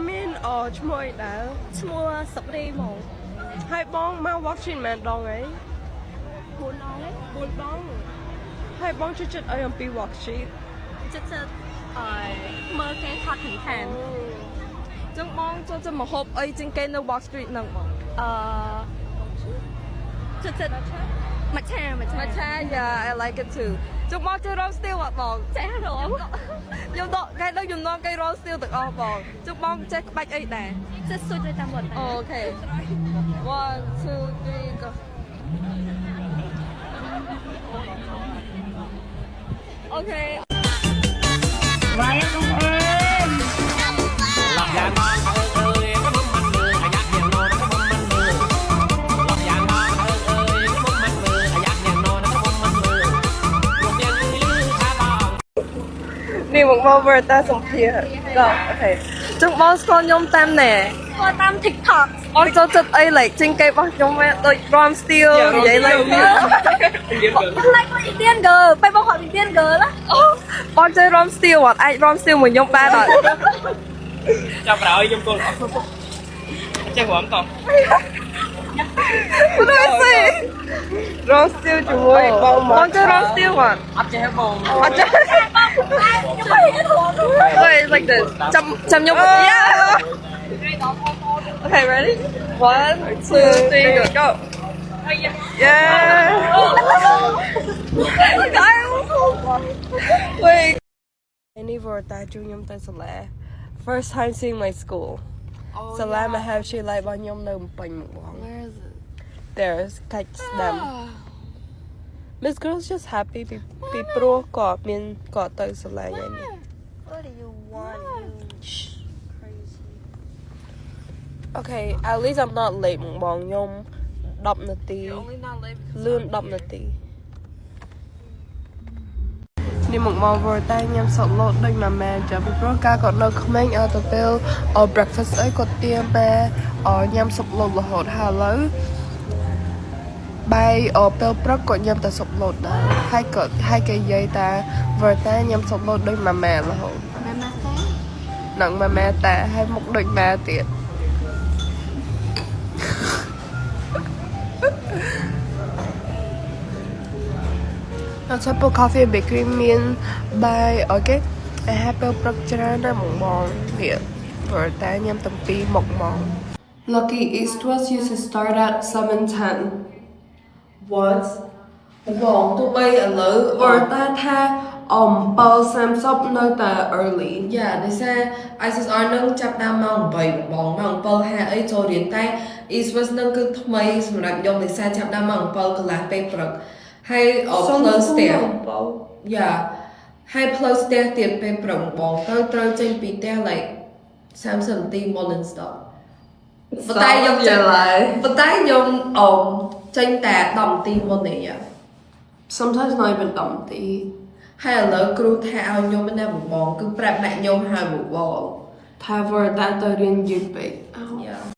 មានឈ្មោះអីដែរឈ្មោះសុករីហ្មងហើយបងមក watching មែនដងអី4ដង4ដងហើយបងចិត្តអីអំពី worksheet ចិត្តមើលគេថតខាងចឹងបងចូលទៅមកហូបអីជាងគេនៅ worksheet ហ្នឹងបងចិត្តមកឆា yeah I like it too ចឹងបងចេះ roll still អត់បងចេះ roll ខ្ញុំដកគេដល់ខ្ញុំនាំគេ roll still ទាំងអស់បងចឹងបងចេះក្បាច់អីដែរចេះស៊ុយទៅតាមវត្តអូខេ 1 2 3 go អូខេវាយបងអើយឡប់យ៉ាងមកអើយក៏មិនមិនមើលអាយ៉ាក់យ៉ាងណោក៏មិនមិនមើលឡប់យ៉ាងមកអើយក៏មិនមិនមើលអាយ៉ាក់យ៉ាងណោក៏មិនមិនមើលលោកយ៉ាងលឺថាបងនេះមកមើលតាសំភារក៏អូខេចឹងបងស្គាល់ខ្ញុំតាមណែស្គាល់តាម TikTok បងចូលចិត្តអី like ជាងគេរបស់ខ្ញុំដូច Rom Steel និយាយ like like Indian girl ពេលបងហត់ Indian girl ណាបងចេះ Rom Steel អត់អាច Rom Steel មួយខ្ញុំបានអត់ចាប់ប្រឲ្យខ្ញុំគល់ចេះរំតោះដូចស្អី Rom Steel ជាមួយបងចេះ Rom Steel អត់អត់ចេះបងអត់ចេះខ្ញុំមិនហ៊ានរំ Wait like this ចាំខ្ញុំ Okay ready 1 2 3 go Yeah Wait នេះវតាជួយខ្ញុំទៅសាលា First time seeing my school សាលាមហាវិទ្យាល័យរបស់ខ្ញុំនៅភ្នំពេញមកបង Where is it There's កាច់ស្ដាំ Miss Girl's just happy ពីព្រោះគាត់មានគាត់ទៅសាលាយ៉ាងនេះ What do you want Crazy Okay at least I'm not late បងខ្ញុំ10នាទី only not late លឿន10នាទីនេះមកវល់តែញ៉ាំសុកឡូតដូចម៉ាម៉ែចាំពីព្រោះការគាត់នៅក្មេងឲ្យទៅពេល breakfast អីគាត់ទៀមម៉ែញ៉ាំសុកឡូតរហូតហើយឥឡូវបាយពេលព្រឹកគាត់ញ៉ាំតែសុកឡូតដែរហើយគេនិយាយថាវល់តែញ៉ាំសុកឡូតដូចម៉ាម៉ែរហូតម៉ាម៉ាតែនឹងម៉ាម៉ែតែហើយមុខដូចម៉ែទៀតអត់ទៅ coffee and bakery មានបាយអូខេអាហារពេលព្រឹកច្រើនណាស់បងវាព្រោះតែញ៉ាំតាំងពីមុខមក Lucky East West used to start at 7:10 What បងទោះបីឥឡូវព្រោះតែថា7:30នៅតែ early Yeah ដោយសារ ISSR នឹងចាប់តាមម៉ោង8បងម៉ោង7ហាក់អីចូលរៀនតែ East West នឹងគឺថ្មីសម្រាប់ខ្ញុំដោយសារចាប់តាមម៉ោង7កន្លះពេលព្រឹកហើយផ្លូវស្ទះយ៉ាហើយផ្លូវស្ទះទៀតពេលព្រឹកបងត្រូវចេញពីផ្ទះ like 30នាទីមុន and stuff ប៉ុន្តែខ្ញុំចេញតែ10នាទីមុនទេ Sometimes not even 10នាទី ហើយឥឡូវគ្រូថាឲ្យខ្ញុំណាបងគឺប្រាប់ម៉ាក់ខ្ញុំហៅមកបងថា for តែទៅរៀនយឺតពេក